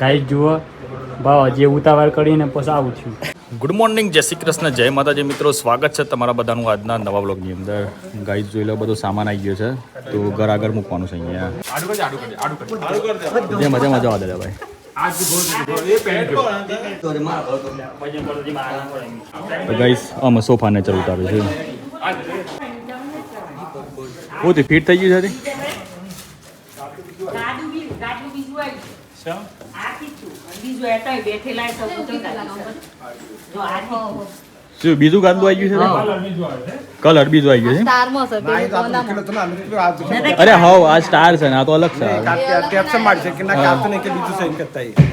Guys જુઓ ભાવ હજી ઉતાવળ કરીને પછી આવું છું. ગુડ મોર્નિંગ, જય શ્રી કૃષ્ણ, જય માતાજી મિત્રો. સ્વાગત છે તમારા બધાનું આજના નવા બ્લોગની અંદર. ગાઈસ જોઈ લો, બધો સામાન આવી ગયો છે તો ઘર આગળ મૂકવાનું છે અહીંયા. મજા મજા આવે ભાઈ. તો ગાઈસ આમાં સોફા નેચર ઉતાર્યું છે. પોતે ફિટ થઈ ગયું છે. શું બીજું ગાદલું આવી ગયું છે? કલર બીજું આવી ગયું છે. અરે હા, આ સ્ટાર છે ને આ તો અલગ છે.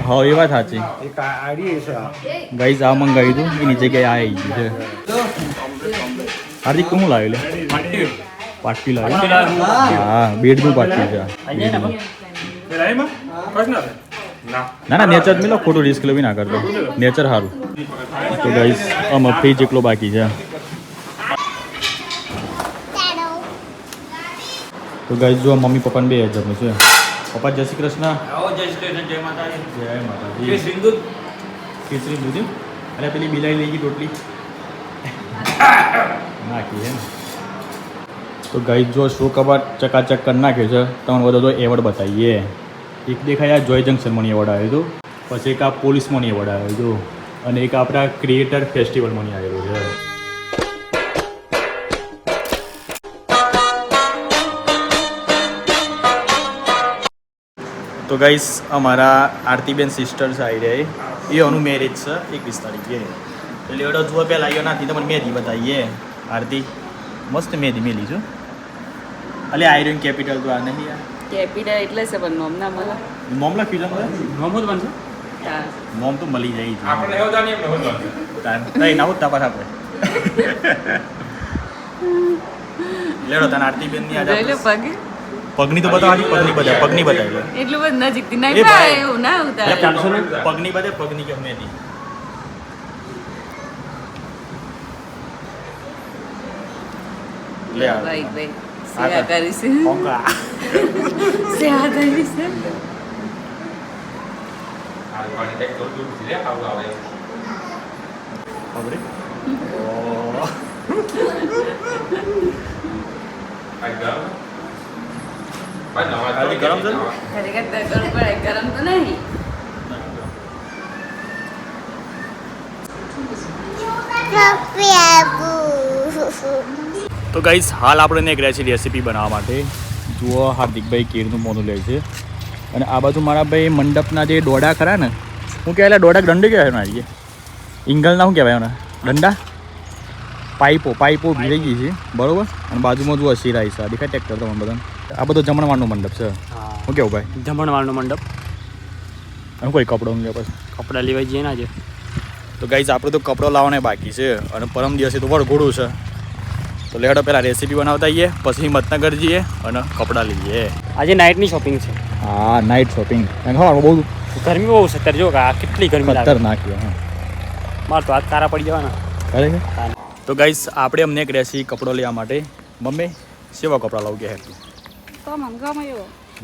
હા એ વાત સાચી. ગાઈસ આ મંગાવી દઉં એની જગ્યાએ આ આવી ગયું છે. હાર્દિક તું લાવ્યું લે? પાટકી લાવ્યું. હા બેડનું પાટકી છે. ના ના નેચર મિલો, ખોટું રિસ્ક લેવી ના કરતો. નેચર સારું. તો ગાઈસ આમાં ફ્રીજ એકલો બાકી છે. તો ગાઈસ જો મમ્મી પપ્પાને 2000 છે. પપ્પા જય શ્રી કૃષ્ણ. જય માતાજી. કેસરી દૂધ. અરે પેલી બિલાઈ લઈ ગઈ ટોટલી નાખી છે ને. તો ગાઈસ જો શો કબાટ ચકાચક કરી નાખ્યો છે. તમને બધો તો એવોર્ડ બતાવીએ. એક દેખાય જોય જંક્શનમાંની એવોર્ડ આવ્યો હતો, પછી એક આ પોલીસમાંની એવોર્ડ આવ્યો હતો, અને એક આપણા ક્રિએટર ફેસ્ટિવલમાંની આવેલો છે. તો ગાઈસ અમારા આરતીબેન સિસ્ટર્સ આવી રહી, એ એનું મેરેજ છે 21 તારીખે. એટલે એવડો જુઓ પહેલાં આવ્યો નથી તમને મહેંદી બતાવીએ. આરતી મસ્ત મહેંદી મેલી છું. અલે આયરન કેપિટલ તો આ નહીં યાર. કેપિટલ એટલે છે પણ નોમ ના મળે. નોમ લખ્યું છે નોમ જ બનશે. નોમ તો મળી જાય છે. આપણે એવું જાણીએ આપણે હોત નહીં ના હોત તાપા આપણે લેડો તને આરતી બેન ની આજે પગે પગની તો બતાવવાની. પગની બતાવી એટલું બધું નજીકથી નહીં થાય એવું ના ઉતારે. પગની બતાવે. પગની કેમ નહીં લે ભાઈ ભાઈ સેવા કરીશું. સેવા કરીશું. ગરમ છે. ગરમ તો નહીં. તો ગાઈસ હાલ આપણે એક રેસીપી બનાવવા માટે. જુઓ હાર્દિકભાઈ કેળનું મોનું લે છે, અને આ બાજુ મારા ભાઈ મંડપના જે દોડા ખરા ને, શું કહેવાય દોડા દંડ કહેવાય મારી ઇંગલના શું કહેવાય એના દંડા પાઇપો ભીડાઈ ગઈ છે બરોબર. અને બાજુમાં જુઓ શિરાઈ છે. દેખાય ટ્રેક્ટર તમને બધા. આ બધો જમણવારનો મંડપ છે. શું કેવું ભાઈ? જમણવારનો મંડપ. અને કોઈ કપડો લે પછી કપડાં લેવાઈ જઈએ ના છે. તો ગાઈસ આપણે તો કપડો લાવવાને બાકી છે, અને પરમ દિવસે તો વળઘોડું છે. તો લેડો પહેલાં રેસીપી બનાવતા આવીએ, પછી હિંમતનગર જઈએ અને કપડાં લઈએ. આજે નાઇટની શોપિંગ છે. હા નાઇટ શોપિંગ. હા બહુ ગરમી બહુ છે અત્યારે. જો આ કેટલી ગરમી ખતરનાક છે. મારે તો હાથ તારા પડી જવાના. ખરેખર. તો ગાઈસ આપણે અમને એક રેસી કપડો લેવા માટે. મમ્મી સેવા કપડાં લાવું કે હેઠું?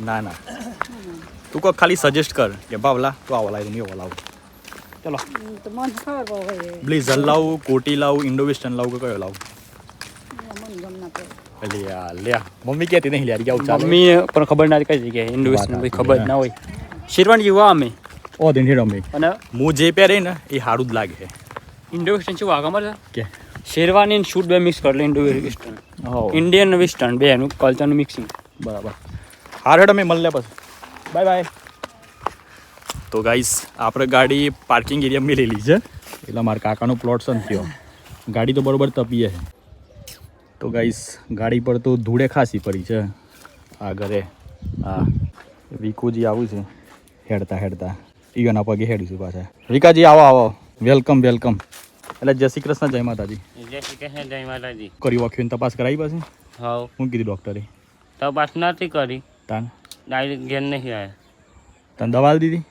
ના ના તું કોઈ ખાલી સજેસ્ટ કર કે ભાવલા તું આવો લાવ એવો લાવું. ચલો બ્લેઝર લાવું, કોટી લાવું, ઇન્ડો વેસ્ટર્ન લાવું કે કયો લાવું? લ્યા મમ્મી કહેતી નહીં લ્યા આવું ચાલે. મમ્મી પણ ખબર ના કઈ જગ્યાએ ઇન્ડો વેસ્ટર્ન ખબર ના હોય. શેરવાણી જેવા અમે ઓ દિન રમી અને હું જે પહેરે ને એ સારું જ લાગે. ઇન્ડો વેસ્ટર્ન શું આ ખબર છે કે શેરવાની અને શૂટ બે મિક્સ કરી લે. ઇન્ડો વેસ્ટર્ન ઇન્ડિયન વેસ્ટર્ન બે એનું કલ્ચરનું મિક્સિંગ. બરાબર. હાર હેડ અમે મળ્યા પછી. Bye bye. તો ગાઈસ આપણે ગાડી પાર્કિંગ એરિયા મેલેલી છે, એટલે મારા કાકાનો પ્લોટ છે ને થયો. ગાડી તો બરોબર તપીએ છે. તો ગાઈસ ગાડી પર તો ધૂળે ખાસી પડી છે. આ ઘરે હા વિકુજી આવું છે હેડતા ઈયોના પગે હેડીશું પાછા. વિકાજી આવો વેલકમ. એટલે જય શ્રી કૃષ્ણ, જય માતાજી. જય શ્રી કૃષ્ણ, જય માતાજી. કરી વાખ્યું તપાસ કરાવી પાસે? હા. શું કીધું ડૉક્ટરે? તપાસ નથી કરી. તાન ડાયરેક્ટ ઘેર નહીં આવ્યા. તને દવા દીધી?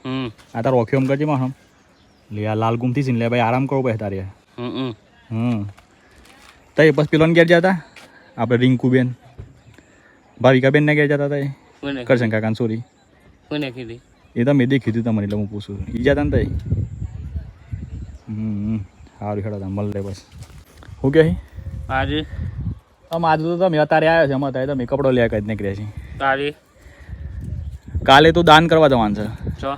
આ તાર ઓખ્યો એમ કરજે માં. લે આ લાલ ગુમથી છે ને લે ભાઈ આરામ કરવો પડે તારે. તો બસ પેલોને ઘેર જતા આપણે રિંકુબેન ભાવિકાબેનને ઘેર જતા હતા. કરશન કાકાને સોરી કોને કીધી? એ તો મેં દેખ્યું હતું તમને એટલે હું પૂછું છું ઈજા તને તઈ સારું હેડો તમે મળે બસ શું કહે આજે આમ આજે તો તમે અત્યારે આવ્યા છે અમારે તો મેં કપડો લેવા કરી નીકળ્યા છીએ તારી કાલે તો દાન કરવા જવાનું છે છો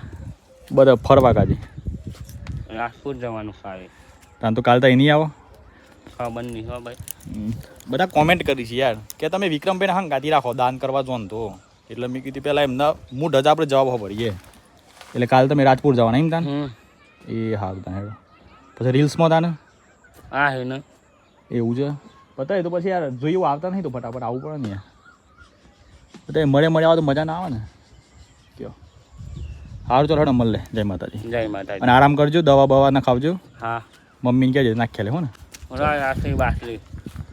બધા ફરવા કાજે રાજપુર જવાનું સારી તાન તો કાલ તો નહીં આવો ખબર નહીં હો ભાઈ બધા કોમેન્ટ કરી છે યાર કે તમે વિક્રમભાઈને હા ગાતી રાખો દાન કરવા જો ને તો એટલે મેં કીધું પહેલાં એમના હું ડજ આપણે જવાબ ખબરીએ એટલે કાલે તમે રાજપુર જવાના એમ તાન એ સારું તાન હેડો પછી રીલ્સમાં તાને આ હે ને એવું છે બતાવે તો પછી યાર જોયું આવતા નહીં તો ફટાફટ આવવું પડે ને યાર બધા મળે આવે તો મજા ના આવે ને કયો સારું ચાલો હેડો મળે જય માતાજી જય માતાજી અને આરામ કરજો દવા બવા ના ખાવજો હા મમ્મીને કહેજો નાખ્યા લે હો ને આટલી બાટલી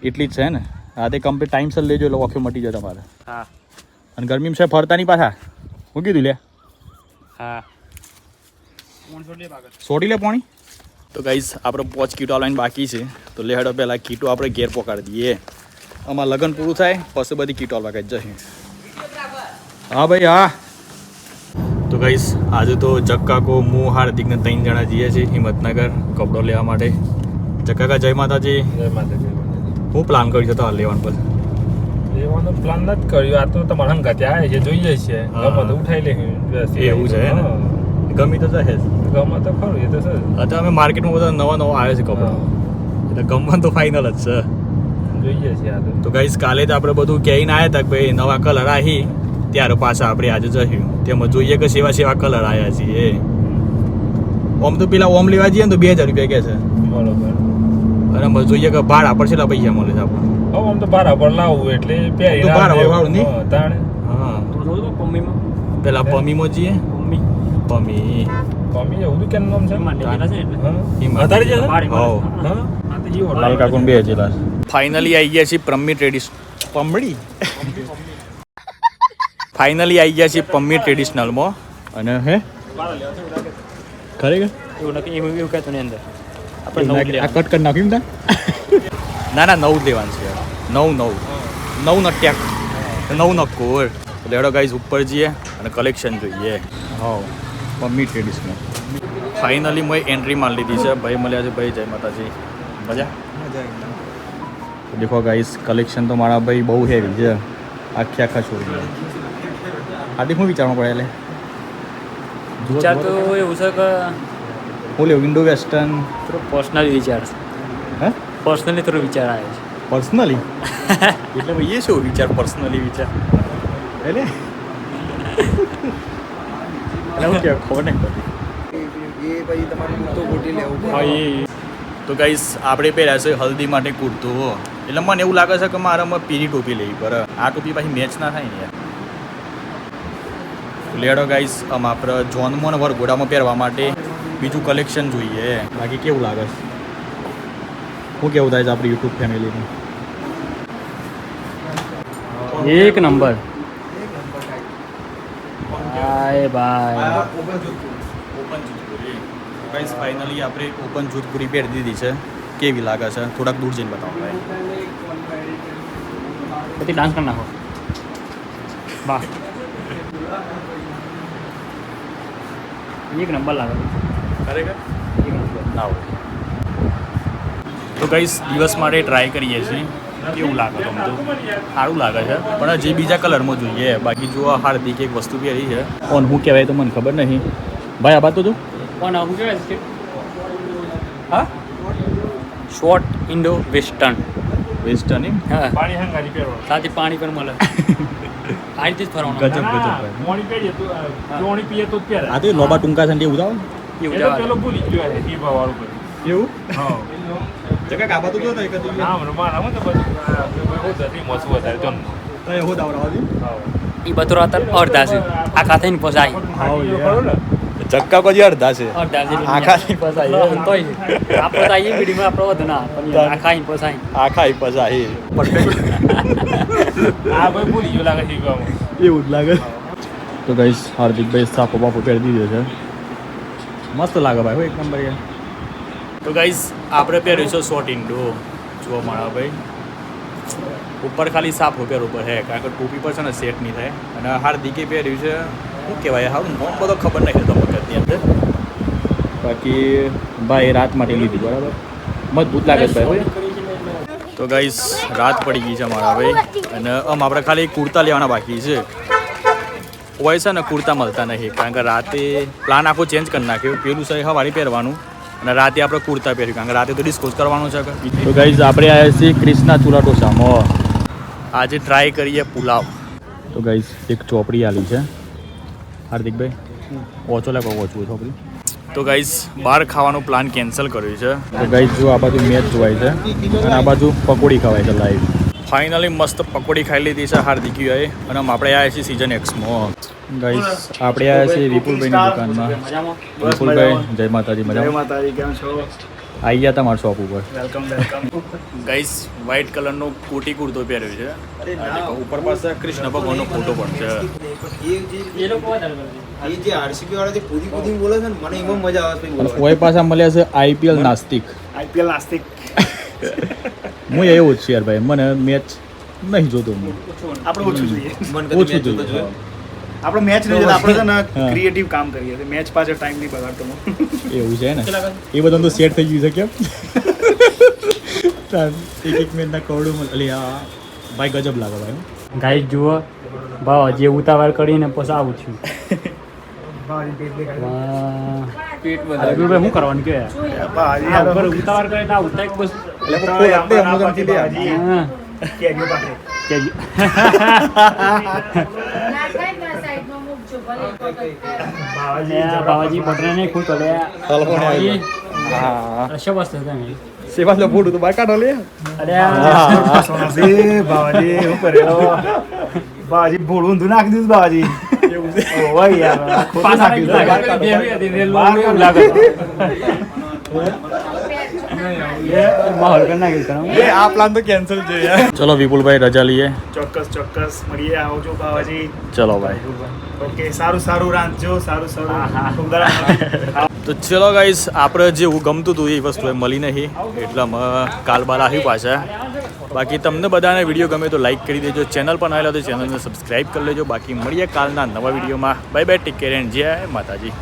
એટલી જ છે ને હા તે કમ્પ્લીટ ટાઈમસર લેજો એટલે ઓખે મટી જાય તમારે હા અને ગરમીમાં છે ફરતા નહીં પાછા હું કીધું લે હા સોટી લે પાણી તો ગાઈસ આપણે 5 કીટો લાઈન બાકી છે તો લે હેડો પહેલાં કીટો આપણે ઘેર પોકાડી દઈએ આમાં લગ્ન પૂરું થાય પછી બધી કીટો વાગી જશે હા ભાઈ હા તો ગાઈસ આજે તો જક્કાકો હું હાર્દિકને 3 જણા જઈએ છીએ હિંમતનગર કપડો લેવા માટે જક્કાકા જય માતાજી જય માતાજી હું પ્લાન કર્યું છે તો હાલ લેવાનું પછી લેવાનો પ્લાન નથી કર્યો આ તો તમારા હંગાતે આવે છે જોઈએ છે ગમે તો ઉઠાઈ લે એવું છે ને ગમી તો જશે ગમે તો ખરું એ તો છે અત્યારે અમે માર્કેટમાં બધા નવા આવે છે કપડા એટલે ગમવાનું તો ફાઇનલ જ છે જોઈએ છે આ તો ગાઈસ કાલે જ આપણે બધું કહીને આવ્યા હતા કે ભાઈ નવા કલર આવી ત્યારે પાછા આપણે આજે જશું તેમાં જોઈએ કે સેવા કલર આવ્યા છીએ ઓમ તો પેલા ઓમ લેવા જઈએ ને તો 2000 રૂપિયા કહે છે બરોબર અને અમે જોઈએ કે ભાડા પર કેટલા પૈસા મળે છે આપણે હવે આમ તો ભાડા પર લાવવું એટલે પહેરી તો ભાડા પર વાળું નહીં? તાણે હા તો જોઉં તો પમ્મીમાં પેલા પમીમાં જઈએ પમ્મી પમી કમી એવું કેમ નામ છે માંડી ગયેલા છે એટલે હા હિંમત. વધારે છે પાડી હોવ. હા આ તો ઈ લાલ કાકુન બે હજેલા ફાઇનલી આવી ગયા છીએ પમ્મી ટ્રેડિશનલમાં અને હે ખરેખર એવું નક્કી એવું કહેતું નહીં અંદર આપણે નવું આ કટ કરી નાખ્યું ને ના 9 જ લેવાનું છે યાર 9 નટ્યાક 9 નક્કોર લેડો ગાઈઝ ઉપર જઈએ અને કલેક્શન જોઈએ હા મમ્મી ટ્રેડિશનલ ફાઇનલી મેં એન્ટ્રી મારી લીધી છે ભાઈ મળ્યા છે ભાઈ જય માતાજી મજા દેખો ગાઈઝ કલેક્શન તો મારા ભાઈ બહુ હેવી છે આખા છોડી હાર્દિક હું વિચારવા પડે એટલે વિચાર તો એવું છે કે હું લે વિન્ડો વેસ્ટર્ન થોડો પર્સનલી વિચાર છે હે પર્સનલી થોડો વિચાર આવે છે પર્સનલી એટલે ભાઈ એ શું વિચાર પર્સનલી વિચાર એટલે હું કે ખબર નહીં પડતી હા એ તો ગાઈસ આપણે પહેર્યા છે હલ્દી માટે કુર્તો એટલે મને એવું લાગે છે કે મારામાં પીરી ટોપી લેવી પર આ ટોપી પાછી મેચ ના થાય ને યાર લેડો ગાઈસ આમ આપણે જોનમાં વરઘોડામાં પહેરવા માટે બીજું કલેક્શન જોઈએ બાકી કેવું લાગે છે શું કેવું થાય છે આપણી યુટ્યુબ ફેમિલીનું એક નંબર હાય ભાઈ ઓપન જૂથપુરી ગાઈસ ફાઇનલી આપણે ઓપન જૂથપુરી પહેરી દીધી છે કેવી લાગે છે થોડાક દૂર જઈને બતાવો ભાઈ પછી ડાન્સ કરી નાખો વાહ એક નંબર લાગે ખરેખર એક નંબર ના હોય તો ગાઈસ દિવસ માટે ટ્રાય કરીએ છીએ કેવું લાગે તમને તો સારું લાગે છે પણ જે બીજા કલરમાં જોઈએ બાકી જો હાર્દિક એક વસ્તુ પહેરી છે ઓન શું કહેવાય તો મને ખબર નહીં ભાઈ આ બાત તો જો પણ હું કહેવાય છે હા શોર્ટ ઇન્ડો વેસ્ટર્ન વેસ્ટર્ન એમ હા પાણી હંગારી પહેરવાનું સાથે પાણી પણ મળે આ રીતે જ ફરવાનું ગજબ ગજબ ભાઈ. પાણી પહેરીએ તો પાણી પીએ તો જ પહેરે આ તો લોબા ટૂંકા છે ને એવું જાવ એવું એ તો જવા પેલો ભૂલી ગયો છે ટીપા વાળું બધું એવું હા જગા કાબા તો જો તો એક જ હા મને મારા હું તો બધું બહુ જતી મોસું વધારે જમ તો એ હો દાવરાવાજી એ બધું અડધા છે આખા થઈને પસાય જક્કા કોઈ અડધા છે અડધા છે આખા થઈને પસાય. તોય આપણે તો આવીએ વિડીયોમાં આપણે વધુ ના પણ આખા થઈને પસાય આખા ઈ પસાય આ ભાઈ ભૂલી ગયો લાગે ટીપામાં એવું જ લાગે તો ગાઈસ હાર્દિકભાઈ સાપો બાપો પહેરી દીધો છે મસ્ત લાગે ભાઈ હો એક નંબર યાર તો ગાઈસ આપણે પહેર્યું છે શોર્ટ ઇન્ડો જુઓ મારા ભાઈ ઉપર ખાલી સાપો પહેરવું પડે કારણ કે ટોપી પર છે ને સેટ નહીં થાય અને હાર્દિકે પહેર્યું છે શું કહેવાય હારું નોમ બધો ખબર નહીં તો વખતની અંદર બાકી ભાઈ રાત માટે લીધી બરાબર મજબૂત લાગે છે ભાઈ તો ગાઈસ રાત પડી ગઈ છે અમારા ભાઈ અને આપણે ખાલી કુર્તા લેવાના બાકી છે હોય છે ને કુર્તા મળતા નહીં કારણ કે રાતે પ્લાન આખો ચેન્જ કરી નાખ્યો પેલું છે હવારી પહેરવાનું અને રાતે આપણે કુર્તા પહેર્યું કારણ કે રાતે તો ડિસ્કોઝ કરવાનું છે તો ગાઈઝ આપણે આવ્યા છીએ ક્રિષ્ના ચૂલા ઢોસામાં આજે ટ્રાય કરીએ પુલાવ તો ગાઈઝ એક ચોપડી આલી છે હાર્દિકભાઈ ઓછો લાગો ઓછું ચોપડી તો ગાઈઝ બહાર ખાવાનું પ્લાન કેન્સલ કર્યું છે તો ગાઈઝ જો આ બાજુ મેચ જોવાય છે અને આ બાજુ પકોડી ખવાય છે લાઈવ ફાઇનલી મસ્ત પકોડી ખાઈ લીધી છે હાર્દિકીઓએ અને આપણે આવ્યા છીએ સીઝન એક્સમાં ગાઈસ આપણે આવ્યા છીએ વિપુલભાઈની દુકાનમાં વિપુલભાઈ જય માતાજી મજામાં કેમ છો આવી ગયા તમારા શોપ ઉપર ગાઈસ વ્હાઈટ કલરનો કોટી કુર્તો પહેર્યો છે ઉપર પાસે કૃષ્ણ ભગવાનનો ફોટો પણ છે ઓય પાછા મળ્યા છે આઈપીએલ નાસ્તિક હું એવું જ છું યાર ભાઈ મને મેચ નહીં જોતો હું આપણે ઓછું જોઈએ ઓછું જોઈએ આપણે મેચ નહીં જોતા આપણે છે ને ક્રિએટિવ કામ કરીએ છીએ મેચ પાછળ ટાઈમ નહીં બગાડતો હું એવું છે ને એ બધું તો સેટ થઈ ગયું છે કેમ એક મિનિટના કવડું એટલે આ ભાઈ ગજબ લાગે ભાઈ ગાઈસ જુઓ ભાવ હજી ઉતાવળ કરીને પછી આવું છું શું કરવાનું કે ઉતાવળ કરે તો આવું થાય બસ બાબાજી બટરા નહીં ખુશ કરે શબસ સેવા લો ફોટો તો બહાર કાઢો લે બાવાજી હું કરેલો બાવાજી ભોળું ઊંધું નાખી દીધું બાવાજી એવું છે ઓય યાર ખોટું નાખી આ પ્લાન તો કેન્સલ છે યાર ચલો વિપુલભાઈ રજા લઈએ ચોક્કસ મળીએ આવજો બાવાજી ચલો ભાઈ ઓકે સારું રાંધજો સારું તો ચલો ગાઈસ આપણે જેવું ગમતું હતું એ વસ્તુ મળી નહીં એટલે અમે કાલ બાર આવ્યું પાછા બાકી તમને બધાને વિડીયો ગમે તો લાઈક કરી દેજો ચેનલ પર આવેલા તો ચેનલને સબસ્ક્રાઈબ કરી લેજો બાકી મળીએ કાલના નવા વિડીયોમાં bye bye take care and જય માતાજી